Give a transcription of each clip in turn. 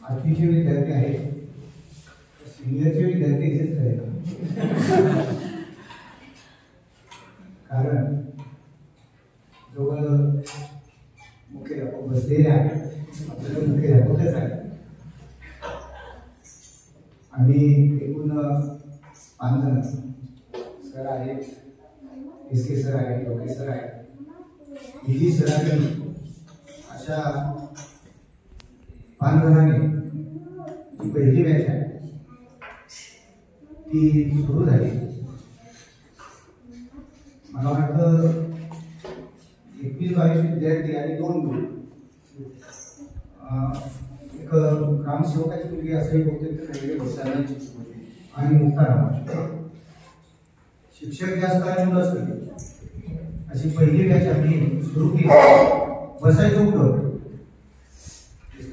आठवीचे विद्यार्थी आहेत, सिनियरचे विद्यार्थी इथेच आहेत. कारण जवळ मुख्याध्यापक बसलेले आहेत, आपल्याला मुख्याध्यापकच आहे. आम्ही एकूण 5 जण सर आहेत, एस.के. सर आहेत, लोके सर आहेत, ही सर आहेत. अशा 5 जणांनी जी पहिली बॅच आहे ती सुरू झाली. मला वाटतं 21-22 विद्यार्थी आणि 2 मुलं, एक ग्रामसेवकाची मुलगी असंही बहुतेक आणि मुक्ताराम. शिक्षक जास्त आणि मुलं असतील अशी पहिली बॅच आम्ही सुरू केली. बसायचं कुठं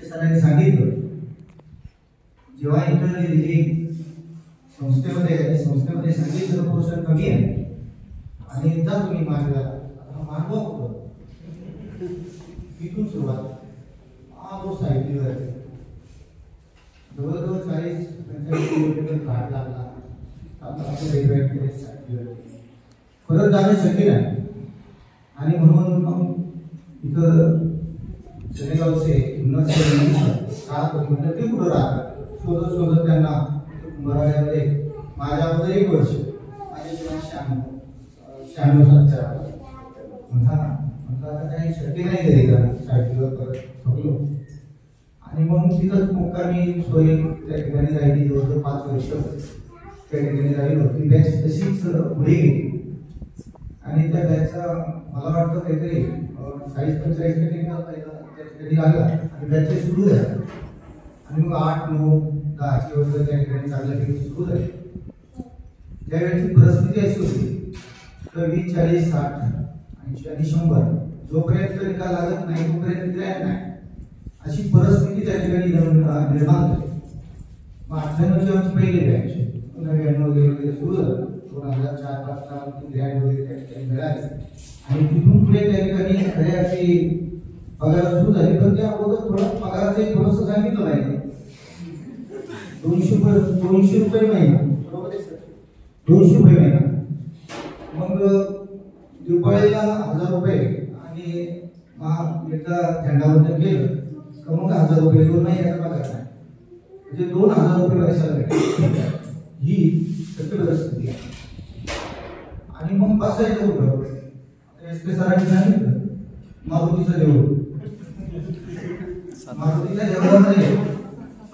सरांनी सांगितलं, जेव्हा इंटरव्ह्यू दिली संस्थेमध्ये सांगितलं पोर्शन कमी आहे आणि जा तुम्ही मानवा कुठं, तिथून सुरुवात. तो साहित्य जवळजवळ 40-45 किलोमीटर घाट लागला. परत जाणं शक्य नाही आणि म्हणून मग इथं शनेगावचे म्हटलं ते कुठं राहतात, शोधत त्यांना मराठ्यामध्ये माझ्या अगोदर 1 वर्ष माझ्या 96-97 म्हणता काही शक्य नाही तरी का साहित्यावर परत थकलो. आणि मग तिथंच मुक्कामी सोय त्या ठिकाणी राहिली. जवळजवळ 5 वर्ष त्या ठिकाणी राहिलो. ती बॅच तशीच पुढे गेली आणि त्या बॅचचा मला वाटतं काहीतरी 40-45 त्या ठिकाणी लागला आणि बॅचेस सुरू झाले. आणि मग 8, 9, 10ची वर्ष त्या ठिकाणी चांगल्यापैकी सुरू झाली. त्यावेळेची परिस्थिती अशी होती तर 20, 40, 60, 80 आणि 100 जोपर्यंत निकाल लागत नाही तोपर्यंत ग्रॅड नाही, अशी परिस्थिती त्या ठिकाणी निर्माण झाली. मग 98ची आमची पहिली बॅच 99 वगैरे सुरू झालं. 2004-05 ग्रॅड वगैरे त्या ठिकाणी मिळाले आणि तिथून पुढे त्या ठिकाणी खऱ्याची पगार सुरू झाली. पण त्या अगोदर पगाराचं थोडंसं सांगितलं नाही. 200 रुपये महिना, बरोबर आहे सर, 200 रुपये महिना. मग दिवाळीला 1000 रुपये आणि एकदा झेंडावंदन केलं तर मग 1000 रुपये 2 महिन्याचा पगार नाही, म्हणजे 2000 रुपये पैशाला भेटले. ही सत्य परिस्थिती आहे. आणि मग बसायचं कुठं, एस.के. सरांनी सांगितलं मारुतीचं देऊळ. मारुतीच्या देवळामध्ये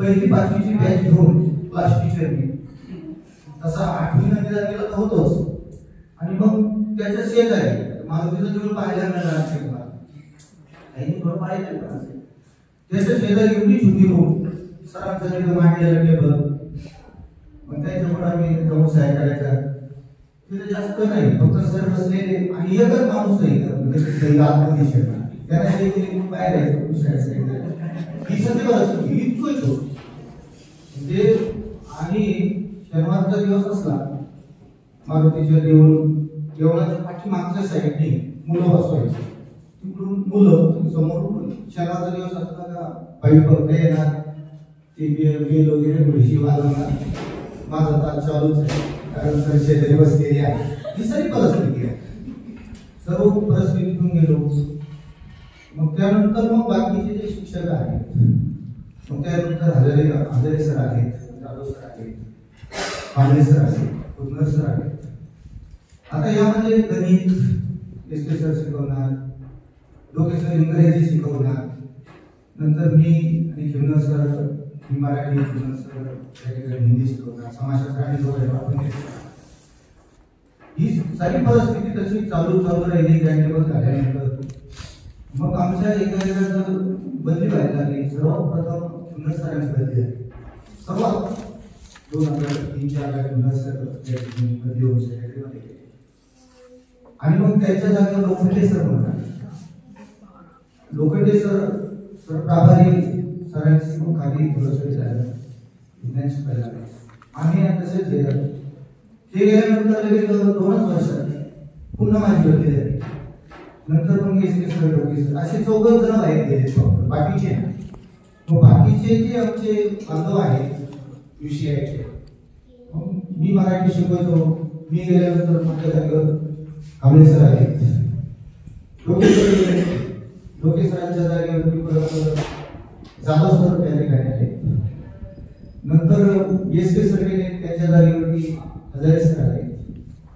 1ली-5वीची बॅच घेऊन क्लास टीचरनी तसा 8वी नंतर गेला तर होतोच. आणि मग त्याच्या शेजारी मारुतीचं देऊळ पाहायला मिळणार असेल मला, काही थोडं पाहिजे असेल. त्याच्या शेजारी एवढी छोटी रूम, सरांचं तिथं मांडलेलं टेबल, मग त्याच्यापुढे आम्ही जाऊन सहाय्य करायचा. तिथे जास्त नाही, फक्त सर बसलेले आणि एकच माणूस नाही म्हणजे आत्मदिशा त्याला शेजारी बाहेर यायचं दुसऱ्या साईडला. ही सध्या परिस्थिती इतकंच होत म्हणजे. आणि शनिवारचा दिवस असला मारुतीच्या देवळाच्या पाठीमागच्या साईडने मुलं बसवायची, तिकडून मुलं समोर. शनिवारचा दिवस असला का बाई बघता येणार, ते बेल वगैरे थोडीशी वाजवणार. माझा तास चालूच आहे कारण सर शेजारी बसलेली आहे. ही सगळी परिस्थिती आहे. सर्व परिस्थितीतून गेलो. मग त्यानंतर मग बाकीचे जे शिक्षक आहेत, मग त्यानंतर हजारे सर आहेत, जाधव सर आहेत, पांढरे सर आहेत, कुर्नर सर आहेत. आता यामध्ये गणित एस.के. सर शिकवणार, लोके सर इंग्रजी शिकवणार, नंतर मी आणि खिमनर सर मी मराठी, खिमनर सर हिंदी शिकवणार, समाजशास्त्र आणि लोक. ही सारी परिस्थिती तशी चालू राहिली. टाइमटेबल झाल्यानंतर मग आमच्या एका बदली व्हायला लागली. सर्वप्रथम खिमनर सरांची बदली झाली. सर्वात 2003-04 खिमनर सर बदली होऊन सेक्रेटरीमध्ये गेले आणि मग त्याच्या जागेवर लोखंडे सर म्हणतात. लोखंडे सर प्रभारी सरांची खाली थोडंसं झालं विज्ञान शिकायला आम्ही तसेच गेलं. ते गेल्यानंतर लगेच 2च वर्षात पुन्हा माझी भरती झाली. नंतर मग एसके सर डोके सर असे 4 जण आहेत गेले फक्त, बाकीचे मग बाकीचे जे आमचे बांधव आहेत विषयाचे, मी मराठी शिकवायचो. मी गेल्यानंतर माझ्या जागेवर कांबळे सर आले, डोके सर गेले, डोके सरांच्या जागेवरती परत जाधव सर त्या ठिकाणी आले. नंतर एसके सर गेले, त्यांच्या जागेवरती हजारे सर आले.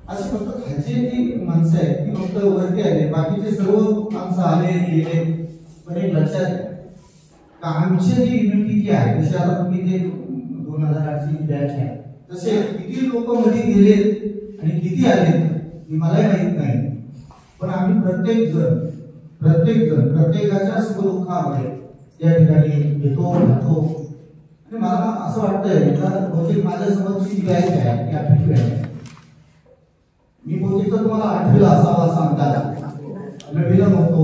असे फक्त खालची जी माणसं आहेत ती फक्त वरती आले, बाकीचे सर्व माणसं आले गेले. पण एक लक्षात आहे का आमची जी युनिटी जी आहे, जशी आता तुम्ही जे 2008ची बॅच आहे, तसे किती लोक मध्ये गेले आणि किती आले हे मला माहित नाही. पण आम्ही प्रत्येक जण प्रत्येकाच्या सुखदुःखामध्ये त्या ठिकाणी येतो राहतो. आणि मला असं वाटतंय का बहुतेक माझ्या समोरची बॅच आहे ती 8वी बॅच आहे. मी बहुतेक तुम्हाला 8वीला असावा असं अंदाज, 9वीला नव्हतो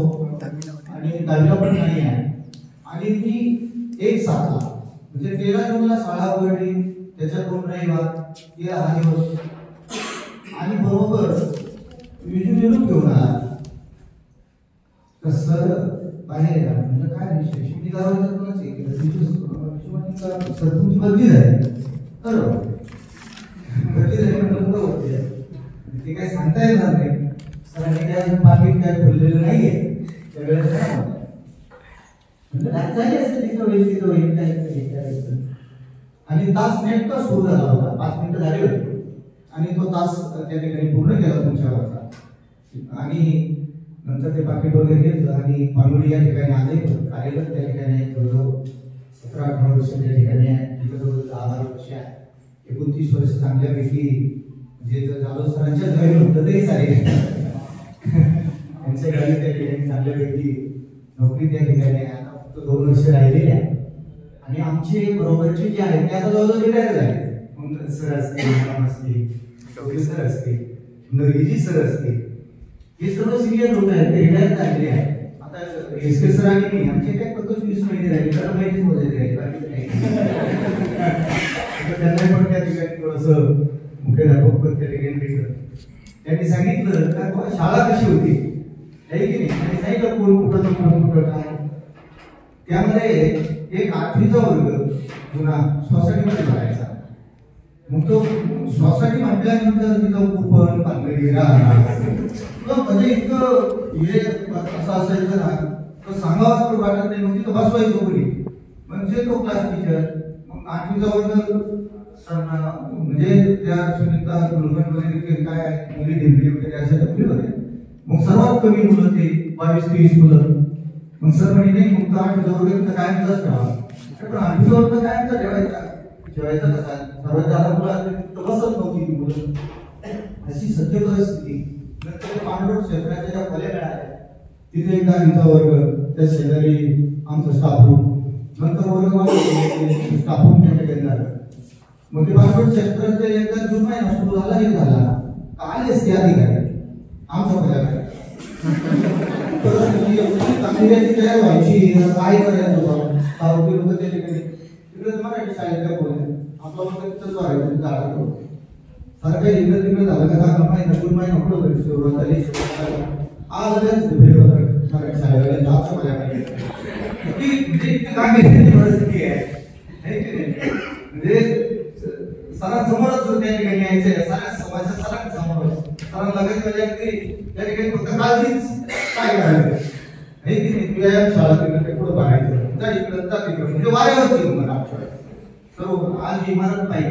आणि 10वीला पण नाही आहे. आणि मी 1/7 म्हणजे 13 जूनला शाळा उघडली, त्याच्या 2 रविवार 13 हा दिवस आणि बरोबर विजू घेऊन आला. तर सर बाहेर म्हणजे काय विषय मी गावात सर तुमची बदली झाली. बरोबर बदली झाली म्हटलं होते ते काय सांगता येणार नाही. सरांनी काय पाकिट काय खोललेलं नाहीये त्यावेळेस काय म्हणजे झाली असेल तिथं होईल काय करायचं. आणि तास नेमका सुरू झाला होता, 5 मिनिटं झाली होती आणि तो तास त्या ठिकाणी पूर्ण केला तुमच्यावरचा. आणि नंतर ते पाकिट वगैरे घेतलं आणि पानोळी या ठिकाणी आजही कार्यरत त्या ठिकाणी जवळजवळ 17-18 वर्ष त्या ठिकाणी आहे. तिथं जवळजवळ 10-12 वर्ष आहे. 29 वर्ष चांगल्यापैकी म्हणजे जाधव सरांच्या घरी होतं तरी चालेल त्यांच्या घरी त्या ठिकाणी चांगल्यापैकी नोकरी त्या ठिकाणी आहे. आता फक्त 2 वर्ष राहिलेली आहे. आणि आमचे बरोबरचे जे आहेत ते आता जवळजवळ रिटायर झाले. मग सर असतील, मॅडम असतील, डॉक्टर सर असतील, नरगिजी सर असतील, हे सर्व सिनियर लोक आहेत ते रिटायर झालेले आहेत. आता एसके सर आणि मी आमचे काय फक्त 20 महिने राहिले, तर माहितीच बोलायचे राहिले बाकी काही. त्यांना पण त्या ठिकाणी थोडंसं मुख्याध्यापक पण त्या ठिकाणी भेटलं. त्यांनी सांगितलं का शाळा कशी होती आहे की नाही, आणि सांगितलं कोण कुठं काय. त्यामध्ये एक 8वीचा वर्ग पुन्हा सोसायटीमध्ये भरायचा. मग तो सोसायटी म्हटल्यानंतर तिथं कुपन पानगडी म्हणजे इतकं हे असं असायचं ना, तो सांगावा तर वाटत नाही. मग तिथं बसवायचो कोणी म्हणजे तो क्लास टीचर. मग 8वीचा वर्ग म्हणजे त्या सुनीता कुलकर्णी वगैरे काय मुली ढिंबली वगैरे अशा टप्पी होत्या. मग सर्वात कमी मुलं ते 22-23 मुलं. मग सर म्हणे नाही मग 8वीचा वर्ग कायमचाच ठेवा. पण 8वीचा वर्ग कायमचा ठेवायचा कसा, सर्वात जादा मुलं असतील तर बसत नव्हती ती मुलं. अशी सत्य परिस्थिती. नंतर पांडुर क्षेत्राच्या ज्या खोल्या मिळाल्या तिथे एक 10वीचा वर्ग, त्या शेजारी आमचा स्टाफ रूम, नंतर वर्ग स्टाफ रूम त्या ठिकाणी झालं. मग ते पांडुर क्षेत्राचे एकदा जून महिना सुरू झाला हे झाला आलेच ते अधिकारी आमच्या खोल्याकडे. चांगली तयार व्हायची काय करायचं होतं लोक त्या ठिकाणी तिकडे मराठी शाळेत काय बोलले आपला वर्ग तिथंच वाढायचं झाडाकडं. सारखं इकडे तिकडे झालं का झालं महिना 2 महिना कुठं सुरुवात झाली आज मराठी शाळेला आमच्या खोल्याकडे परिस्थिती आहे. म्हणजे सरांसमोरच त्या ठिकाणी यायचं, सरांच्या सरांसमोर सरांना त्या ठिकाणी फक्त काळजीच काय करायचं हे की नाही. व्यायाम शाळा तिकडे पुढं बाहेर जा इकडं जा तिकडं म्हणजे वाऱ्यावरती मला तर आज इमारत नाही.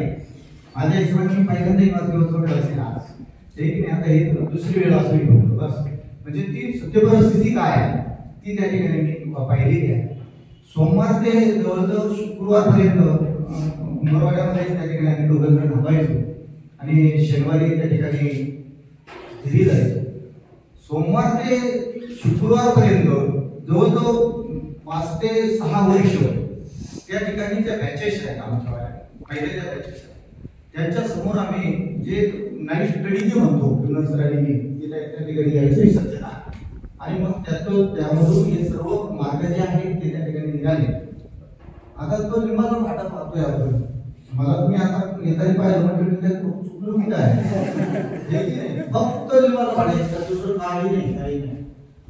माझ्या हिशोबाने मी पहिल्यांदा इमारतीवर सोडलं असेल आज हे की नाही. आता हे दुसरी वेळ असली बस म्हणजे ती सत्य परिस्थिती काय आहे ती त्या ठिकाणी मी पाहिलेली आहे. सोमवार ते जवळजवळ शुक्रवारपर्यंत मराठवाड्यामध्ये त्या ठिकाणी आम्ही 2 जण थांबायचो आणि शनिवारी त्या ठिकाणी घरी जायचो. सोमवार ते शुक्रवारपर्यंत जवळजवळ 5 ते 6 वर्ष त्या ठिकाणी ज्या बॅचेस आहेत आमच्या पहिल्या ज्या बॅचेस त्यांच्या समोर आम्ही जे नाईट स्टडी जे म्हणतो नर्सरी त्या ठिकाणी यायचं सज्जना आणि मग त्यामधून हे सर्व मार्ग जे आहेत ते त्या ठिकाणी निघाले. आता तो लिंबाचा फाटा पाहतोय आपण. मला तुम्ही आता येताना पाहिलं म्हणजे मी काय चुकलो की काय? फक्त लिंबाचा फाटा, दुसरं काही नाही.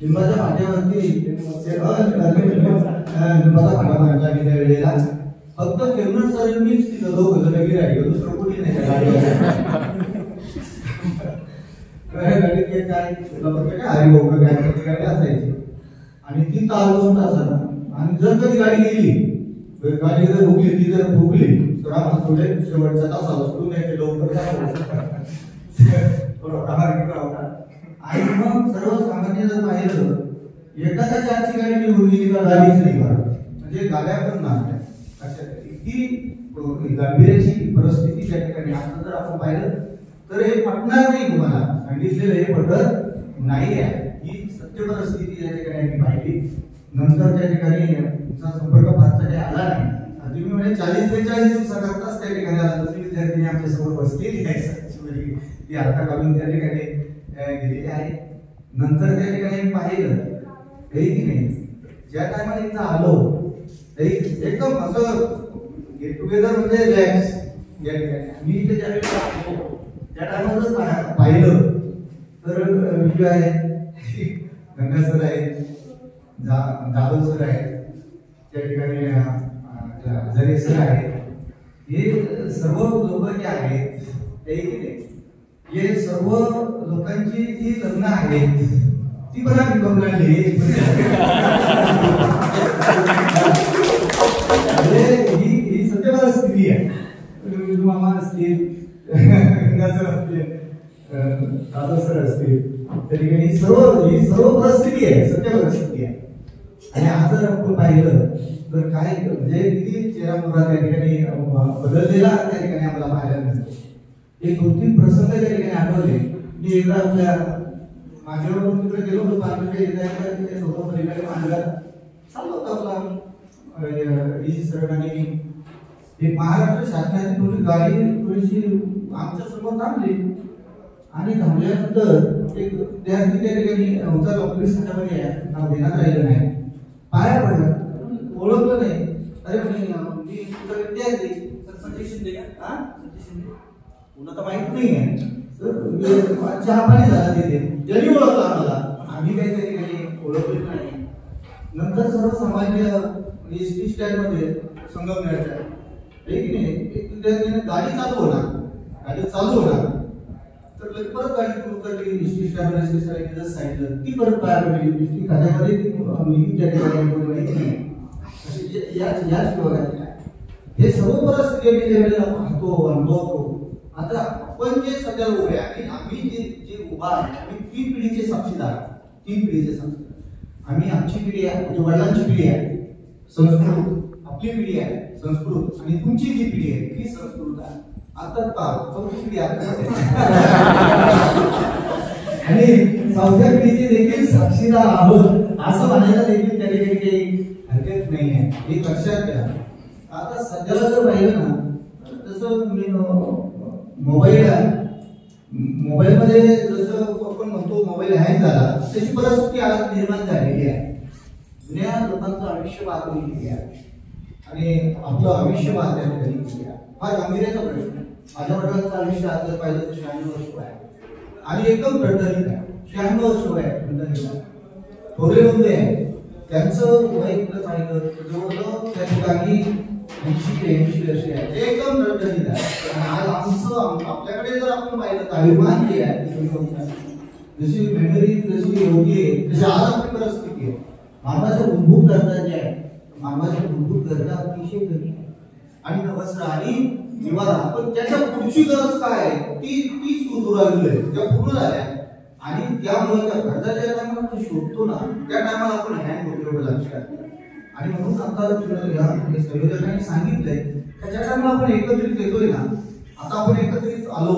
लिंबाच्या फाट्यावरती लिंबाचा फाटा मारला मी त्या वेळेला. फक्त किरण सर मीच तिथं दोघं जण गिरायक, दुसरं कोणी नाही त्या गाडीत. काय हरिभाऊ काय असायची आणि ती तास 2 तासाला. आणि जर कधी गाडी गेली, गाडी जर भुकली, ती जर भुकली तर आम्हाला थोडे शेवटच्या तासाला सोडून यायचे लवकर. आणि मग सर्वसामान्य जर पाहिलं, एखाद्या चारची गाडी निघून गेली का गाडीच नाही करत, म्हणजे गाड्या पण नाही. इतकी गांभीर्याची परिस्थिती त्या ठिकाणी. आता जर आपण पाहिलं तर हे पटणार नाही, तुम्हाला सांगितलेलं हे पटत नाही आहे. ही सत्य परिस्थिती त्या ठिकाणी आम्ही पाहिली. नंतर त्या ठिकाणी तुमचा संपर्क फारसा काही आला नाही. आधी मी म्हणजे 40-43 दिवसाकरताच त्या ठिकाणी आला. दुसरी विद्यार्थी आमच्या समोर बसलेली आहे, ती आता काढून त्या ठिकाणी गेलेली आहे. नंतर त्या ठिकाणी पाहिलं काही की नाही, ज्या टायमाला इथं आलो एकदम असं गेट टुगेदर म्हणजे रिलॅक्स. या ठिकाणी मी इथे ज्यावेळेस आलो त्या टायमाला जर पाहिलं तर विजय आहे, गंगा सर आहेत, जाधव सर आहेत, त्या ठिकाणी जरे सर आहेत. हे सर्व लोक जे आहेत हे सर्व लोकांची जी लग्न आहेत ती पण आम्ही करून आणली. ही सत्य परिस्थिती आहे. मामा असतील, गंगा सर असतील, जाधव सर असतील, त्या ठिकाणी ही सर्व परिस्थिती आहे, सत्य परिस्थिती आहे. आणि आज जर आपण पाहिलं तर काय म्हणजे किती चेहरा त्या ठिकाणी बदललेला त्या ठिकाणी आम्हाला पाहायला मिळतो. एक 2-3 प्रसंग त्या ठिकाणी आठवले. मी एकदा आपल्या माझ्यावरून तिकडे गेलो होतो, चाललो होतो आपला सर आणि एक महाराष्ट्र शासनाची थोडी गाडी थोडीशी आमच्या समोर थांबली. आणि थांबल्यानंतर एक विद्यार्थी त्या ठिकाणी होता, पोलीस खात्यामध्ये आहे, नाव देण्यात राहिलं नाही, पाया पडला, ओळखलं नाही. अरे मी तुझा विद्यार्थी संजय शिंदे का? पुन्हा तर माहित नाही आहे सर. चहा पाणी झाला तिथे, त्यांनी ओळखला आम्हाला, आम्ही काही त्या ठिकाणी ओळखलं नाही. नंतर सर्वसामान्य एसटी स्टँड मध्ये संगमनेरच्या एक विद्यार्थ्याने गाडी चालू होणार तर परत गाडी उतरली. एसटी स्टँड वर सांगितलं ती परत पाया पडली. एसटी खात्यामध्ये त्या ठिकाणी हे सर्व परिस्थिती मी ज्यावेळेला पाहतो, अनुभवतो. आता आपण जे सध्या उभे आहे, आम्ही जे उभा आहे, आम्ही 3 पिढीचे साक्षीदार. आम्ही आमची पिढी आहे, म्हणजे वडिलांची पिढी आहे संस्कृत, आपली पिढी आहे संस्कृत, आणि तुमची जी पिढी आहे ती संस्कृत आहे. आता चौथी पिढी आहे आणि 4थ्या पिढीचे देखील साक्षीदार आहोत असं म्हणायला देखील त्या ठिकाणी काही हरकत नाही आहे. हे लक्षात घ्या. आता सध्याला जर पाहिलं ना तसं मोबाईलमध्ये जसं आपण म्हणतो मोबाईल हँग झाला तशी परिस्थिती आज निर्माण झालेली आहे. जुन्या लोकांचं आयुष्य वाचवलेली आहे आणि आपलं आयुष्य वाचवलेली आहे. हा गांभीर्याचा प्रश्न. माझ्या वडिलांचं आयुष्य आज जर पाहिलं तर 96 वर्ष आहे आणि एकदम टणटणीत आहे. 96 वर्ष आहे टणटणीत. थोडे मुले आहे त्यांचं वय पाहिलं जवळजवळ त्या ठिकाणी 80 वर्ष आहे, एकदम टणटणीत आहे. आणि आज आपल्याकडे जर आपण पाहिलं तर अभिमान जे आहे, जशी मेमरी जशी योग्य आहे तशी आज आपली परिस्थिती आहे. मानवाच्या मूलभूत गरजा ज्या आहेत, मानवाच्या मूलभूत गरजा अतिशय कमी आहे. अन्न, वस्त्र आणि निवारा. पण त्याच्या पुढची गरज काय आहे तीच दुरावली आहे, त्या पूर्ण झाल्या. आणि त्यामुळे त्या गरजा ज्या टायमाला आपण शोधतो ना त्या टायमाला आपण हँग होतो, एवढं लक्षात. आणि म्हणून आता संयोजकांनी सांगितलंय त्याच्या टायमाला आपण एकत्रित येतोय ना, आता आपण एकत्रित आलो,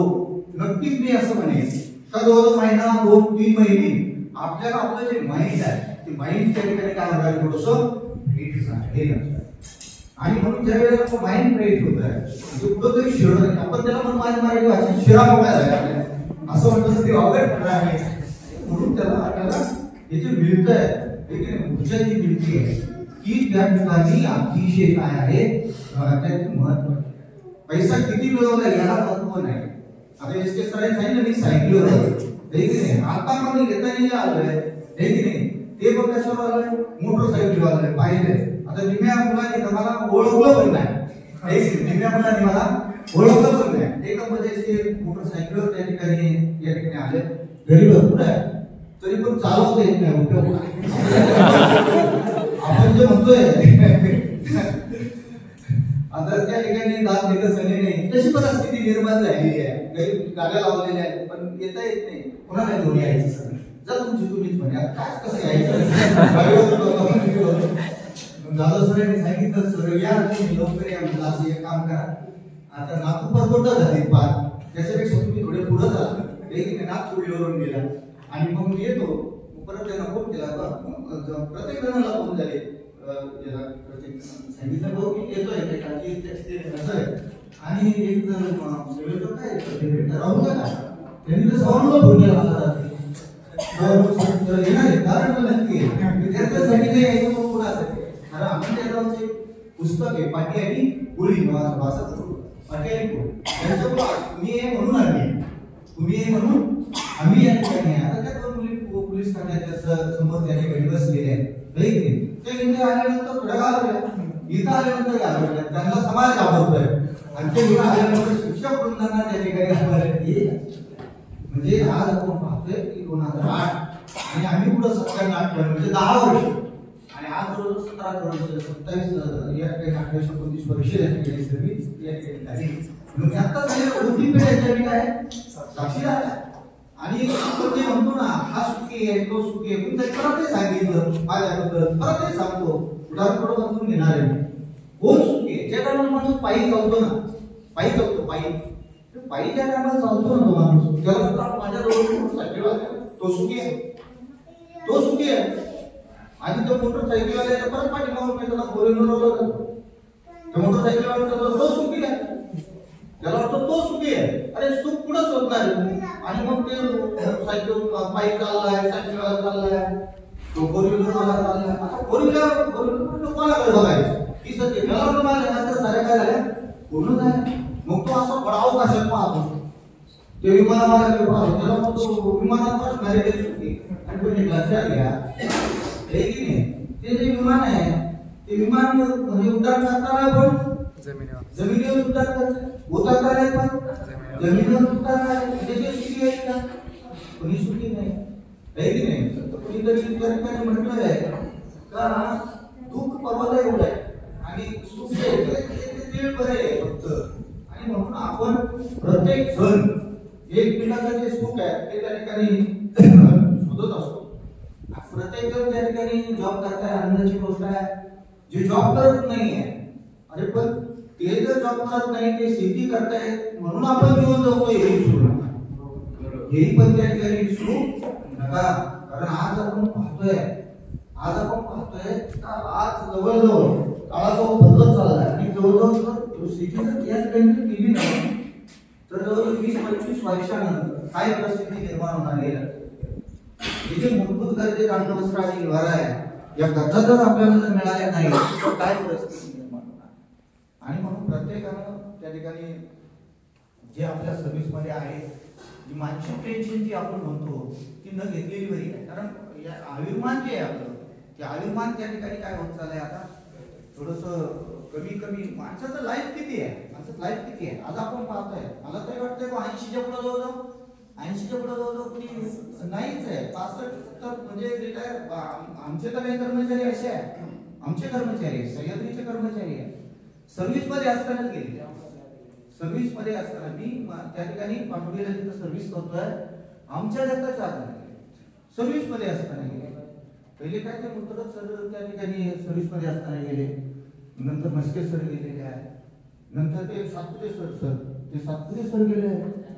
नक्कीच मी असं म्हणेन का जवळजवळ महिना 2-3 महिने आपल्याला आपलं जे माइंड आहे ते माइंड त्या ठिकाणी काय होणार थोडंसं फ्रेश आहे हे लक्षात. आणि म्हणून ज्या वेळेला आपलं माइंड फ्रेश होत आहे म्हणजे कुठंतरी शिरत आपण त्याला पण माझ्या मराठी भाषेत शिरा मोकळा झाला आपल्याला असं म्हणतो ते अवघड आहे. म्हणून त्याला आपल्याला हे जे मिळतंय ऊर्जा जी मिळते की त्या ठिकाणी अतिशय काय आहे महत्व. पैसा किती मिळवला याला महत्व नाही. आता एसके सरांनी सांगितलं मी सायकलीवर आलोय, आता पण येताना आलोय की नाही, ते बघ कशावर आलोय, मोटरसायकलीवर आलोय, पाहिलंय. आता निम्या मुलांनी मला ओळखलं पण नाही, निम्या मुलांनी मला ओळखलं पण नाही. एका मध्ये मोटरसायकलीवर त्या ठिकाणी आले, घरी भरपूर आहे तरी पण चालवता येत नाही उपयोग. आपण जे म्हणतोय आता त्या ठिकाणी दात देत सगळे नाही, तशी परिस्थिती निर्माण झालेली आहे. घरी गाड्या लावलेल्या आहेत पण येता येत नाही, कोणाला घेऊन यायचं सगळं जर तुमची तुम्हीच म्हणे आता काय कसं यायचं. जाधव सरांनी सांगितलं सर या तुम्ही लवकर या म्हटलं, असं एक काम करा, आता नागपूर परतोटा झाली पार, त्याच्यापेक्षा तुम्ही थोडे पुढे झाला, नाग चोळीवरून गेला. आणि मग मी येतो, परत त्यांना फोन केला, प्रत्येक जणांना फोन झाले, सांगितलं भाऊ की येतोय असं आहे. आणि एक जण काय राहू द्या का, त्यांनी तर सर्वांना फोन केला येणार कारण नक्की विद्यार्थ्यांसाठी काही यायचं मग कुणासाठी. कारण आम्ही त्याचे पुस्तक आहे पाटी आणि पोळी भाषा पाटी आणि पोळी त्यांच्यामुळे तुम्ही हे म्हणून तुम्ही हे म्हणून आम्ही या ठिकाणी आता त्या दोन मुली पोलीस ठाण्याच्या समोर त्या ठिकाणी बसलेले आहेत. ते इथे आल्यानंतर थोड्या गावल्या, इथं आल्यानंतर गावल्या, त्यांना समाज घाबरतोय आणि ते इथं आल्यानंतर शिक्षक वृंदांना त्या ठिकाणी घाबरले. म्हणजे आज आपण पाहतोय की 2008 आणि आम्ही पुढे 17-18 म्हणजे 10 वर्ष आणि आज जवळ 17 वर्ष 27 या ठिकाणी 28-29 वर्ष या ठिकाणी सर्व्हिस या ठिकाणी झाली. म्हणजे आता झालेल्या उद्दीप याच्यासाठी काय साक्षीदार आहे. आणि आपण जे म्हणतो ना हा सुखी आहे तो सुखी आहे, पण परत सांगितलं माझ्याबद्दल, परत हे सांगतो उदाहरण म्हणून घेणार आहे. कोण सुखी आहे? ज्या टायमाला माणूस पायी चालतो ना, पायी चालतो, पायी ज्या टायमाला चालतो ना तो माणूस, त्याला माझ्याजवळ तो सुखी आहे, तो सुखी आहे. आणि तो मोटरसायकलवाला परत पाठीमागून मी त्याला फोरव्हीलरवर जातो, तो मोटरसायकलवाला तो सुखी आहे, त्याला वाटतं तो सुखी आहे. अरे सुख पुढे शोधणार आणि मग ते सायकल पायी चाललाय, सायकलवाला चाललाय, तो फोरव्हीलरवाला चाललाय. आता फोरव्हीलर कोणाकडे बघायचं की सध्या त्याला नंतर साऱ्या काय झाल्या पूर्ण झाल्या. मग तो असं पडाव कशात पाहतो, ते विमानावाल्याकडे पाहतो, त्याला मग तो विमानात बसणारे ते सुखी. आणि तुम्ही लक्षात घ्या हे की नाही, ते जे विमान आहे ते विमान म्हणजे उड्डाण करताना पण जमिनीवर उतरताना पण जमिनीवर उतरताना त्याची सुखी आहे का? कोणी सुखी नाही आहे की नाही. कोणीतरी त्या म्हटलं आहे का दुःख पर्वत एवढं आहे आणि सुख ते बरं आहे फक्त. आणि म्हणून आपण प्रत्येक जण एक मिनिटाचं जे सुख आहे ते त्या ठिकाणी शोधत असतो. प्रत्येक जण त्या ठिकाणी जॉब करताय, आनंदाची गोष्ट आहे. जे जॉब करत नाहीये, अरे पण ते जर जॉब करत नाही, ते शेती करताय म्हणून आपण जीवन जगतोय, हेही सुरू नका, हेही पण त्या ठिकाणी सुरू नका. कारण आज आपण पाहतोय आज जवळजवळ काळाचा बदलत चाललाय आणि जवळजवळ शेती जर या ठिकाणी केली नाही तर जवळजवळ 20-25 वर्षानंतर काय परिस्थिती निर्माण होणार आहे. हे जे मूलभूत गरजे अन्न वस्त्र आणि निवारा आहे, या गरजा जर आपल्याला जर मिळाल्या नाही तर काय परिस्थिती निर्माण होणार. आणि म्हणून प्रत्येकानं त्या ठिकाणी जे आपल्या सर्व्हिस मध्ये आहे, जी मानसिक टेन्शन जी आपण म्हणतो ती न घेतलेली बरी आहे. कारण या आयुर्मान जे आहे आपलं, ते आयुर्मान त्या ठिकाणी काय होत चाललंय आता थोडस कमी माणसाचं लाईफ किती आहे, माणसाचं लाईफ किती आहे आज आपण पाहतोय. मला तरी वाटतंय 80च्या पुढे जवळजवळ 80च्या पुढे जवळजवळ कुणी नाहीच आहे. 65 म्हणजे रिटायर. आमचे तर काही कर्मचारी असे आहे, आमचे कर्मचारी सह्याद्रीचे कर्मचारी आहे सर्व्हिस मध्ये असतानाच गेले. सर्व्हिस मध्ये असताना मी त्या ठिकाणी पाठवलेला जिथं सर्व्हिस करतोय आमच्या जगाच्या आधारे सर्व्हिस मध्ये असताना गेले. पहिले काय ते मुत्रक सर त्या ठिकाणी सर्व्हिस मध्ये असताना गेले, नंतर मस्के सर गेलेले आहे, नंतर ते सातपुते सर गेले,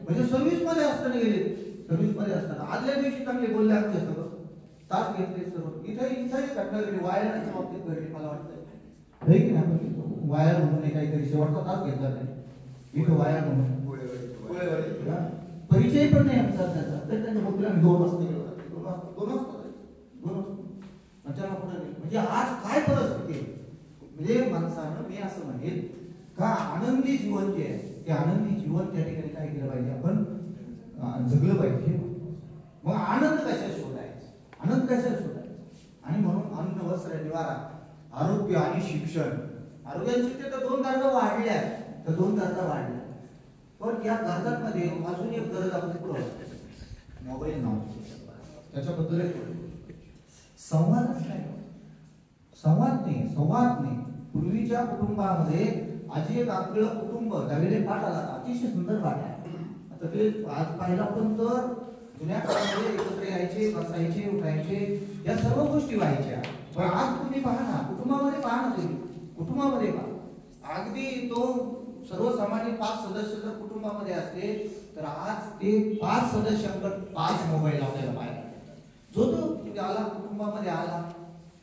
म्हणजे सर्व्हिस मध्ये असताना गेले. सर्व्हिस मध्ये असताना आदल्या दिवशी चांगले बोलले, आमचे सगळं तास घेतले सर्व. इथेही घटना घडली वायरच्या बाबतीत घडली. मला वाटतं हे की नाही वायर म्हणून काहीतरी शेवटचा तास घेतला नाही इथं वायर म्हणून परिचय पण नाही आमचा त्याचा. तर त्यांच्या होतील आम्ही 2 वाजता गेलो, 2 वाजता बरोबर त्याला पुढे म्हणजे आज काय परिस्थिती आहे म्हणजे माणसानं मी असं म्हणेल का आनंदी जीवन जे आहे ते आनंदी जीवन त्या ठिकाणी काय केलं पाहिजे आपण जगलं पाहिजे. मग आनंद कशा शोधायचा आनंद कशा शोधायचा आणि म्हणून अन्न वस्त्र निवारा आरोग्य आणि शिक्षण आरोग्याची तर 2 गरजा वाढल्या तर 2 गरजा वाढल्या पण या गरजांमध्ये अजून एक गरज आपण पुरवतो मोबाईल नाव त्याच्याबद्दल संवादच नाही संवाद नाही पूर्वीच्या कुटुंबामध्ये आजी एक आपलं कुटुंब त्यावेळी पाठ आला अतिशय सुंदर पाठ आहे. आता ते आज पाहिला पण तर जुन्या काळामध्ये एकत्र यायचे बसायचे उठायचे या सर्व गोष्टी व्हायच्या पण आज तुम्ही पहा ना कुटुंबामध्ये पहा ना तुम्ही कुटुंबामध्ये पहा अगदी तो सर्वसामान्य 5 सदस्य जर कुटुंबामध्ये असले तर आज ते 5 सदस्यांकडे 5 मोबाईल आपल्याला पाहायला जो तो आला कुटुंबामध्ये आला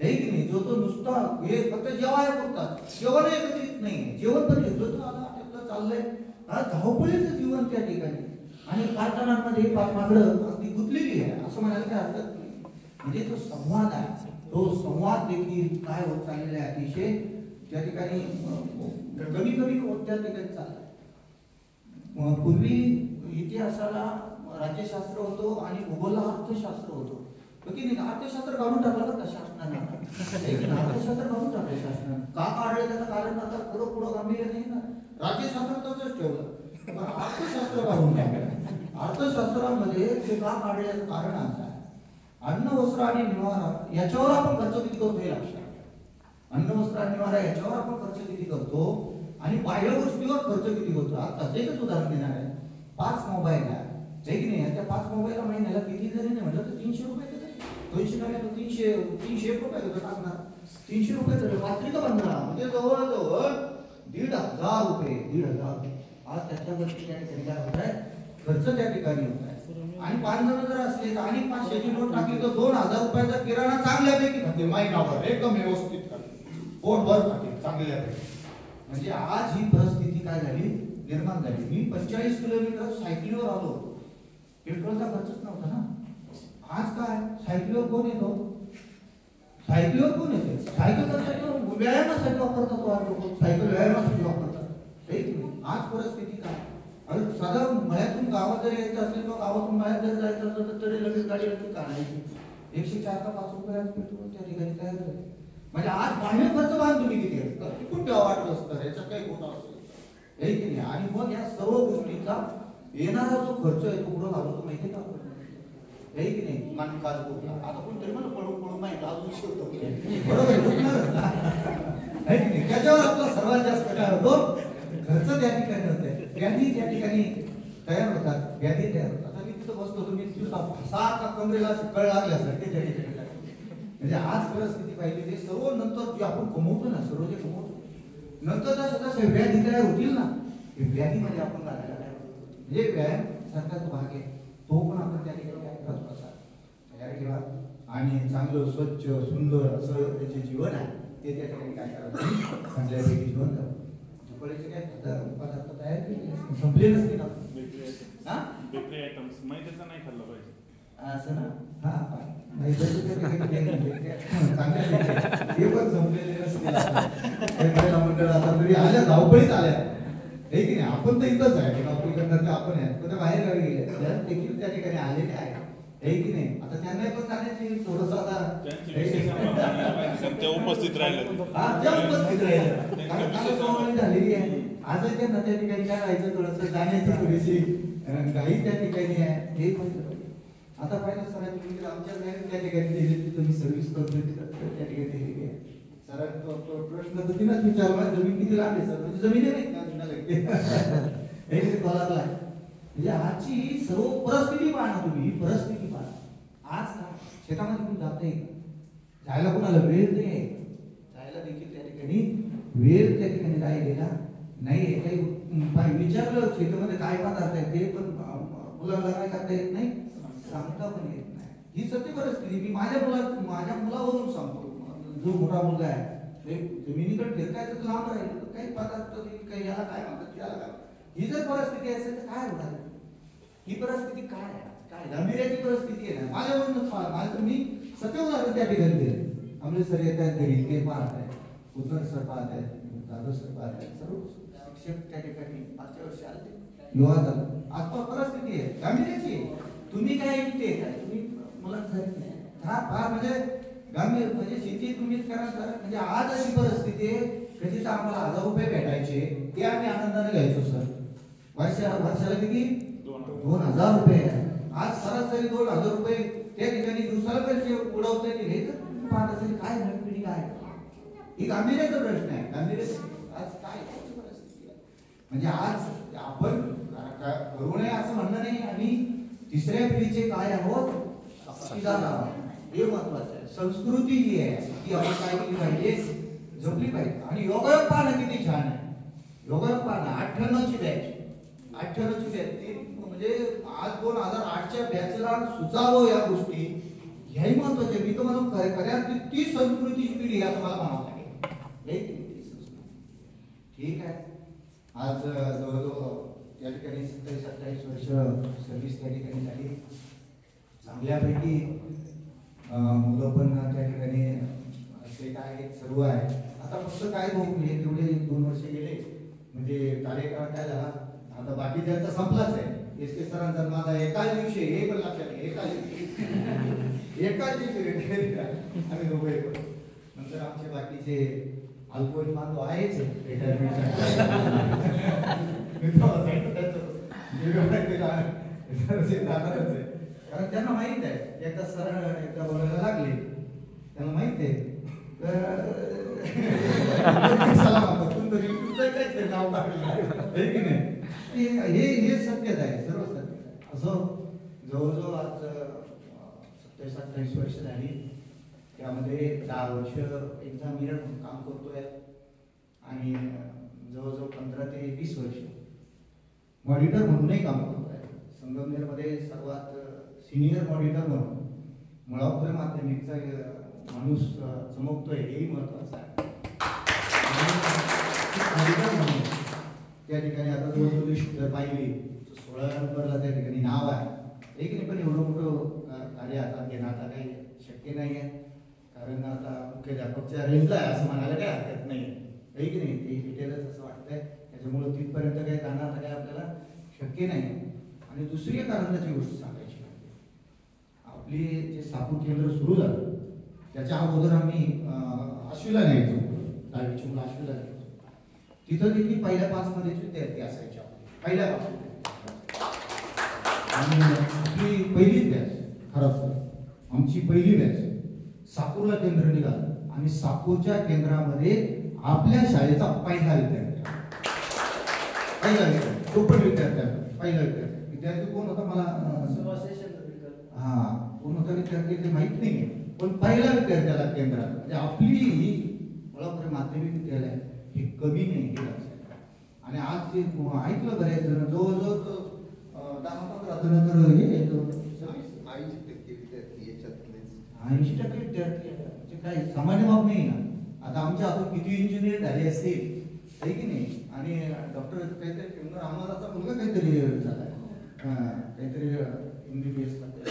आहे की नाही जो तो नुसता हे फक्त जेवाय बोलतात जेवण एकत्रित नाही जेवण पण घेतो तो आला आपलं चाललंय धावपळीचं जीवन त्या ठिकाणी आणि 5 जणांमध्ये 5 माकडं अगदी गुंतलेली आहे असं म्हणायला काही हरकत नाही. म्हणजे तो संवाद आहे तो संवाद देखील काय होत चाललेला आहे अतिशय त्या ठिकाणी कमी होत त्या ठिकाणी चाललाय. पूर्वी इतिहासाला राज्यशास्त्र होतो आणि भूगोलला अर्थशास्त्र होतो की नाही अर्थशास्त्र काढून टाकलं का शासनाने अर्थशास्त्र काढून टाकलं शासनाने का काढलं त्याचं कारण आता पुढं गांभीर्य नाही ना राज्यशास्त्र तसंच ठेवलं पण अर्थशास्त्र काढून टाकलं. अर्थशास्त्रामध्ये ते का काढल्याचं कारण असं आहे अन्न वस्त्र आणि निवारा याच्यावर आपण खर्च किती करतो हे लक्षात अन्न वस्त्र आणि निवारा याच्यावर आपण खर्च किती करतो आणि बाह्य गोष्टीवर खर्च किती करतो. आता एकच उदाहरण देणार आहे 5 मोबाईल आहे की नाही त्या 5 मोबाईलला महिन्याला किती जरी नाही म्हटलं तर 300 रुपये 200 नव्हे 300 रुपये देतो टाकणार 300 रुपये तर रात्री का 15 म्हणजे जवळजवळ 1,500 रुपये 1,500 आज त्याच्यावरती त्या ठिकाणी काय होत आहे खर्च त्या ठिकाणी होत आहे आणि 5 जण जर असले तर आणि 500ची नोट टाकली तर 2,000 रुपयाचा किराणा चांगल्यापैकी खातील महिनाभर एकदम व्यवस्थित खातील पोटभर खातील चांगल्यापैकी. म्हणजे आज ही परिस्थिती काय झाली निर्माण झाली. मी 45 किलोमीटर सायकलीवर आलो पेट्रोलचा खर्चच नव्हता ना. आज काय सायकलीवर कोण येतो सायकलीवर कोण येते सायकल कशासाठी व्यायामासाठी वापरतात सायकल व्यायामासाठी वापरतात. आज परिस्थिती काय अरे साधा मळ्यातून गावात जर यायचं असेल किंवा गावातून मळ्यात जर जायचं असेल तर तरी लगेच गाडी लगेच काढायची 104 का 5 रुपये पेट्रोल त्या ठिकाणी तयार झाले. म्हणजे आज बाहेर खर्च बांध तुम्ही किती टिकून ठेवा वाटलं असतं याच्यात काही खोटा असेल हे की नाही. आणि मग या सर्व गोष्टीचा येणारा जो खर्च आहे तो पुढे घालवतो माहिती का हे की नाही मन काज बोलला आता कोणतरी मला पळून माहिती अजून शिवतो बरोबर आहे की नाही. त्याच्यावर आपला सर्वात जास्त काय होतो खर्च त्या ठिकाणी होते व्याधी त्या ठिकाणी तयार होतात व्याधी तयार होतात. आता मी तिथं बसतो तुम्ही सारखा कमरेला कळ लागल्यासारखे त्या ठिकाणी म्हणजे आज परिस्थिती पाहिजे ते सर्व नंतर जे आपण कमवतो ना सर्व जे कमवतो नंतर जसं व्याधी तयार होतील ना व्याधीमध्ये आपण लागायला म्हणजे व्यायाम सरकारचा भाग आहे तो पण आपण त्या ठिकाणी तयार ठेवा आणि चांगलं स्वच्छ सुंदर असं जे जीवन आहे ते त्या ठिकाणी काय करायचं चांगल्यापैकी जीवन झोपडीचे काय पदार्थ तयार केले संपले नसते ना बेकरी आयटम्स मैद्याचं नाही खाल्लं पाहिजे असं ना हा चांगले पण संपलेले नसते मंडळ आता तरी आल्या धावपळीत आल्या हे की नाही. आपण तर इथंच आहे नोकरी करण्याचं आपण आहे पण बाहेर गावी गेले देखील त्या ठिकाणी आलेले आहे हे की नाही. आता त्यांना पण जाण्याची थोडस आता उपस्थित राहिलं झालेली आहे आजही त्यांना त्या ठिकाणी काय व्हायचं थोडस जाण्याची थोडीशी घाई त्या ठिकाणी आहे हे पण आता पाहिलं सर तुम्ही आमच्या त्या ठिकाणी दिली तुम्ही सर्व्हिस करतो त्या ठिकाणी दिलेली आहे सर प्रश्न तर तिलाच विचारला जमीन किती लागली सर म्हणजे जमीन नाही म्हणजे आजची सर्व परिस्थिती पाहा तुम्ही परिस्थिती पाहा आज ना शेतामध्ये कोण जात नाही जायला कोणाला वेळ नाही जायला देखील त्या ठिकाणी वेळ त्या ठिकाणी राहिलेला नाही. काही विचारलं शेतामध्ये काय पदार्थ आहे ते पण मुलाला काय करता येत नाही सांगता पण येत नाही. ही सत्य परिस्थिती मी माझ्या मुलावरून सांगतो. जो मोठा मुलगा आहे जमिनीकडे फिरकायचं लांब राहील काही पदार्थ काही याला काय म्हणतात त्याला काय ही जर परिस्थिती असेल तर काय होणार ही परिस्थिती काय आहे काय गांभीर्याची परिस्थिती आहे ना माझ्यावरून माझं मी सत्य उदाहरण त्या ठिकाणी दिले. आमले सर येतात घरी, ते पाहत आहेत, उद्धव सर पाहत आहेत, दादू सर पाहत आहेत, सर्व शिक्षक त्या ठिकाणी मागच्या वर्षी आले युवा झालं. आज परिस्थिती आहे गांभीर्याची आहे. तुम्ही काय ऐकते काय तुम्ही मला सांगितलं नाही. हा फार म्हणजे गांभीर म्हणजे शेती तुम्हीच करा सर. म्हणजे आज अशी परिस्थिती आहे कधीच आम्हाला 1000 रुपये भेटायचे ते आम्ही आनंदाने घ्यायचो सर. वर्षाला किती 2000 रुपये. आज सरासरी 2000 रुपये त्या ठिकाणी दिवसाला पैसे उडवता येईल. हे तर पाहत असेल काय नवीन पिढी काय ही गांभीर्याचा प्रश्न आहे. गांभीर्य आज काय परिस्थिती आहे म्हणजे आज आपण करू नये असं म्हणणं नाही. आणि तिसऱ्या पिढीचे काय आहोत हे महत्वाचं आहे. संस्कृती जी आहे ती आपण काय केली पाहिजे, जपली पाहिजे. आणि योगायोग पाहणं किती छान आहे. योगायोग पाहणं 98ची बॅच म्हणजे आज 2008च्या बॅचला सुचावं या गोष्टी ह्याही महत्वाचे. मी तर म्हणून खऱ्या ती संस्कृतीची पिढी असं मला म्हणावं लागेल. ठीक आहे. आज जवळजवळ या ठिकाणी 27-28 वर्ष सर्व्हिस त्या ठिकाणी झाली. चांगल्यापैकी मुलं पण त्या ठिकाणी असे काय सर्व आहे. आता फक्त काय म्हणजे तेवढे 2 वर्ष गेले म्हणजे कार्यकाळ काय झाला. आता बाकी त्यांचा संपलाच आहे. एस.के. सरांचा माझा एकाच दिवशी हे पण लक्षात एकाच दिवशी आम्ही दोघे येतो. नंतर आमचे बाकीचे अल्पवयीन बांधव आहेच कारण त्यांना माहित आहे एकदा सर एकदा बोलायला लागले त्यांना माहित आहे नाव हे सत्यच आहे सर्व सत्य. असं जवळजवळ आज 27-28 वर्ष झाली. त्यामध्ये 10 वर्ष एक्झामिनर म्हणून काम करतोय आणि जवळजवळ 15 ते 20 वर्ष मॉनिटर म्हणूनही काम करतोय. संगमनेरमध्ये सर्वात सिनियर मॉनिटर म्हणून मुळापुरे माध्यमिकचा माणूस चमकतोय हेही महत्वाचं आहे. त्या ठिकाणी आता जवळजवळ लिस्ट पाहिली 16 नंबरला त्या ठिकाणी नाव आहे. एक नाही पण एवढं मोठं कार्य हातात घेणं आता काही शक्य नाही आहे. कारण आता मुख्याध्यापकच्या रेंजला आहे असं म्हणायला काही हरकत नाही आहे की नाही. ते डिटेलच असं वाटतंय. त्याच्यामुळं तिथपर्यंत काही जाणं आता काय आपल्याला शक्य नाही. आणि दुसरी एक आनंदाची गोष्ट सांगायची म्हणजे आपली जे सापूर केंद्र सुरू झालं त्याच्या अगोदर आम्ही आश्वीला न्यायचो. 10वीची मुलं आश्वीला न्यायचो. तिथं देखील पहिल्या 5 मध्ये विद्यार्थी असायच्या पहिल्या 5. आणि आपली पहिलीच बॅच खरंच आमची पहिली बॅच साकूरला केंद्र निघालं आणि साकूरच्या केंद्रामध्ये आपल्या शाळेचा पहिला विद्यार्थी तो पण पहिला विद्यार्थी कोण होता मला कोण होता विद्यार्थी ते माहित नाही. पण पहिला विद्यार्थ्याला केंद्रात म्हणजे आपली मुळापुरे माध्यमिक विद्यालय हे कमी नाही हे लक्षात. आणि आज जे ऐकलं बरेच जण जवळजवळ 10-15 जण तर हे 80% विद्यार्थी म्हणजे काही सामान्य बाब नाही ना. आता आमच्या हातून किती इंजिनियर झाले असतील आहे की नाही. आणि डॉक्टर काहीतरी रामाचा मुलगा काहीतरी झालाय काहीतरी MBBS मध्ये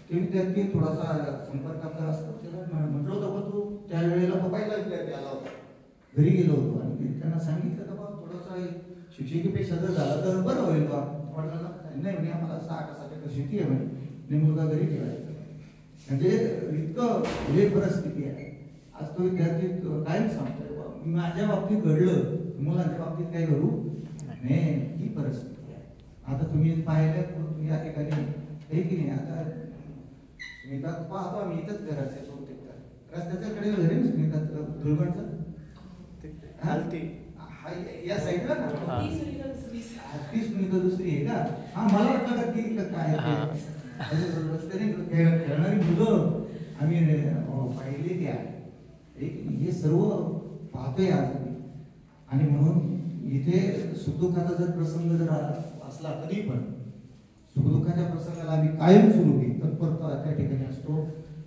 ते विद्यार्थी थोडासा संपर्कात असतो. त्याला म्हटलं होतं तू त्यावेळेला तो पहिला विद्यार्थी आला होता. घरी गेलो होतो आणि त्यांना सांगितलं का बाबा थोडासा शिक्षकी पेक्षा जर झाला तर बरं होईल बा. वडिलांना नाही म्हणजे आम्हाला 6 शेती आहे म्हणजे मुलगा घरी ठेवायचा. म्हणजे इतकं हे परिस्थिती आहे. आज तो विद्यार्थी कायम सांगतोय माझ्या बाबतीत घडलं मुलांच्या बाबतीत काही घडू नाही ही परिस्थिती आहे. आता तुम्ही पाहिलं या ठिकाणी हे की नाही. आता स्मितात पाहतो आम्ही इथंच घराचे रस्त्याच्या कडे घरी स्मितात धुळगडचं या साईडला ना 30 मिनिटं दुसरी आहे का. हा मला वाटलं का ती काय रस्त्याने खेळणारी मुलं आम्ही पाहिलेली आहे. हे सर्व पाहतोय आज. आणि म्हणून इथे सुखदुःखाचा जर प्रसंग जर असला कधी पण सुखदुःखाच्या प्रसंगाला आम्ही कायमस्वरूपी तत्परता त्या ठिकाणी असतो.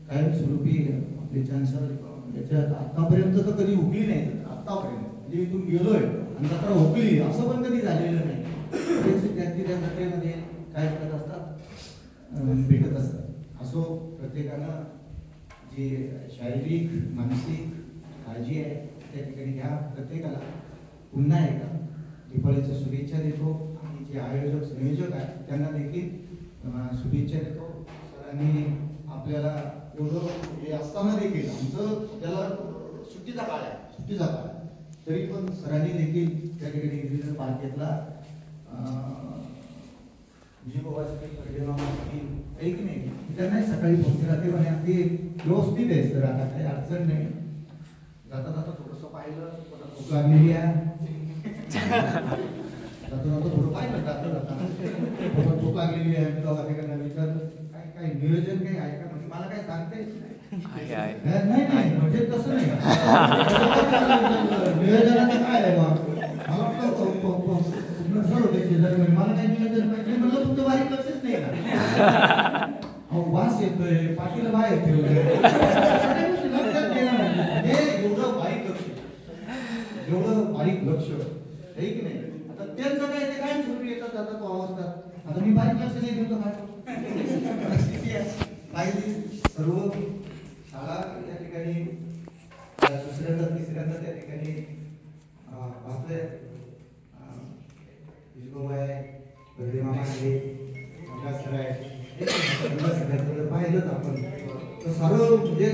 कायमस्वरूपी आपले चान्सलर याच्यात आतापर्यंत तर कधी हुकली नाही. आतापर्यंत म्हणजे इथून गेलोय आणि जत्रा हुकली असं पण कधी झालेलं नाही. विद्यार्थी त्या घटनेमध्ये काय करत असतात भेटत असतात. असो, प्रत्येकानं जी शारीरिक मानसिक काळजी आहे त्या ठिकाणी घ्या. प्रत्येकाला पुन्हा एकदा दिवाळीच्या शुभेच्छा देतो आणि जे आयोजक संयोजक आहेत त्यांना देखील शुभेच्छा देतो. सरांनी आपल्याला एवढं हे असताना देखील आमचं त्याला सुट्टीचा काळ आहे तरी पण सरांनी देखील त्या ठिकाणी इंग्रजी भाग घेतला. विजयबाबा असतील, परिणाम असतील, काही नाही त्यांनाही सकाळी फोन केला ते म्हणे अगदी व्यवस्थित आहे सर, आता काही अडचण नाही. जाता जाता थोडंसं पाहिलं, भूक लागलेली आहे, जाता थोडं पाहिलं, जाताना भूक लागलेली आहे. मी दोघा ठिकाणी विचारलं काय नियोजन काही आहे का, म्हणजे मला काय सांगते नाही म्हणजे तसं नाही नियोजनाचं काय आहे मग मला शेजारी मला काही नियोजन पाहिजे म्हणलं तुमचं बारीक लक्षच नाही ना. वास येतोय पाठीला बाय येतोय एवढं बारीक लक्ष आहे की नाही. आता त्यांचं काय ते काय सुरू येतात जातात वावरतात. आता मी बारीक लक्ष नाही देतो काय परिस्थिती आहे. पाहिली सर्व शाळा त्या ठिकाणी दुसऱ्यांदा तिसऱ्यांदा त्या ठिकाणी आपले विजयबाबा आहे, मामा आहे, सर आहे, पाहिलं आपण तर सर्व म्हणजे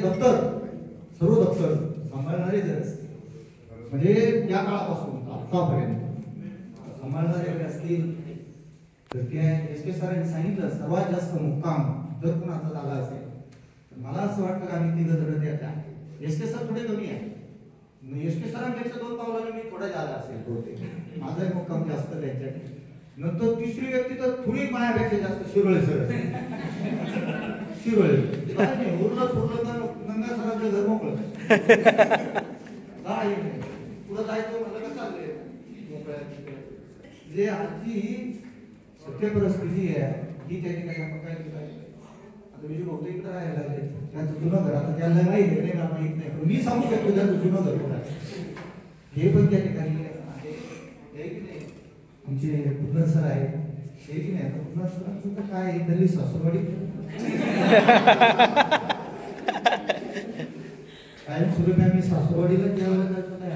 सर्व दप्तर सांभाळणारे जर म्हणजे त्या काळापासून आतापर्यंत सांभाळणारे असतील तर ते एस.के. सरांनी सांगितलं सर्वात जास्त मुक्काम जर कोणाचा झाला असेल तर मला असं वाटतं की आम्ही तिघं जण त्या एस.के. सर थोडे कमी आहे. एस.के. सरांपेक्षा 2 पावलाने मी थोडा जादा असेल बहुतेक. माझाही मुक्काम जास्त त्यांच्या. नंतर तिसरी व्यक्ती तर थोडी मायापेक्षा जास्त शिरोळे सर. शिरोळे उरलं तर गंगा सरांचं घर मोकळं पुढं जायचं म्हटलं का चाललंय मोकळ्या. जे आजची सत्य परिस्थिती आहे ही त्या ठिकाणी आपण काय केलं आहे. आता मी बहुतेक इकडे राहायला लागले त्यांचं जुनं घर आता त्यांना माहित आहे नाही माहित नाही पण मी सांगू शकतो त्यांचं जुनं घर कोण आहे हे पण त्या ठिकाणी आहे की नाही. आमचे पुन्हा सर आहे हे की नाही. आता पुन्हा सरांचं तर काय दिल्ली सासूरवाडी कायम सुरू आम्ही सासूरवाडीला जेवायला जायचो नाही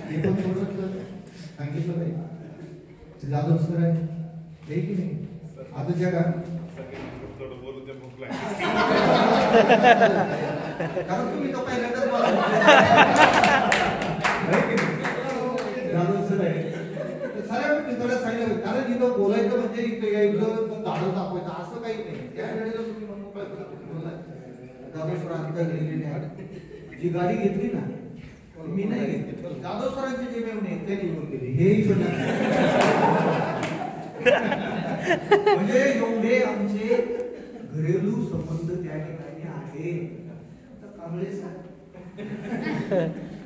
हे पण थोडं सांगितलं पाहिजे. जाधव सर आहे हे की नाही. आता जगात कारण तुम्ही तो पहिल्यांदाच जाधव सर आहे सगळ्या गोष्टी थोड्या सांगितलं कारण इथं बोलायचं म्हणजे इथे यायचं झाडं दाखवायचं असं काही नाही. त्या वेळेला तुम्ही जाधव सर अधिकार गेलेले आहे. जी गाडी घेतली ना मी नाही घेतली जाधव सरांचे जे मेवणे ते निवडून गेले हेही म्हणजे एवढे आमचे घरेलू संबंध त्या ठिकाणी आहे. कांबळे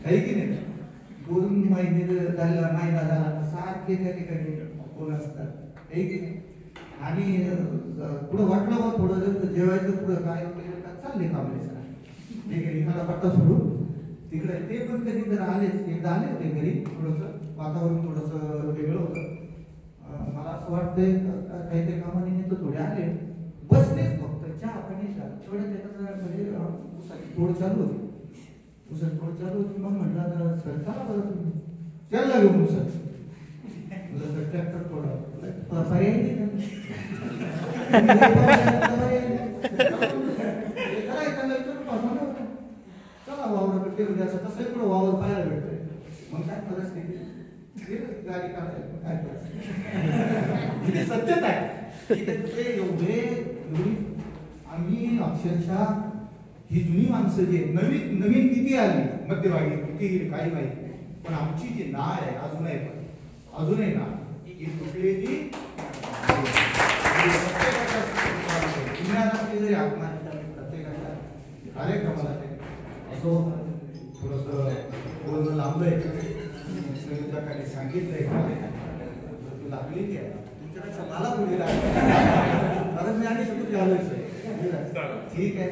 आहे की नाही. 2 महिने झाला महिना झाला सारखे त्या ठिकाणी कोण असतात आहे की नाही. आणि पुढं वाटलं मग थोडं जेवायचं पुढं काय वगैरे चालले कांबळे सर ठीक आहे. मला पट्टा सोडून तिकडे ते पण कधी तर आलेच एकदा आले होते घरी. थोडंसं वातावरण थोडंसं वेगळं होतं. मला असं वाटतंय काहीतरी कामानिमित्त थोडे आले बसलेच फक्त चहा पाणी तेवढ्या त्याचं म्हणजे थोडं चालू होती उसळ थोडं चालू होती. मग म्हटलं सर चला बरं तुम्ही त्याला घेऊन सर ट्रॅक्टर थोडा पर्याय नाही चला वावराकडे गेलो असं तसं इकडं वावर पाहायला भेटतोय. मग काय परिस्थिती गाडी काढायला काय परिस्थिती सत्यता आहे ते एवढी आम्ही अक्षरशः ही जुनी माणसं जे नवीन किती आली मध्यभागी किती काही माहिती पण आमची जी नाळ आहे अजूनही नाळ ही कुठलीही जरी आत्महत्या प्रत्येकाच्या कार्यक्रमाला असो थोडंसं बोलणं लांबलंय संयोजकांनी सांगितलंय लागलेली आहे तुमच्यापेक्षा मला थोडी लागली कारण मी आणि सगळं झालोच आहे ठीक आहे.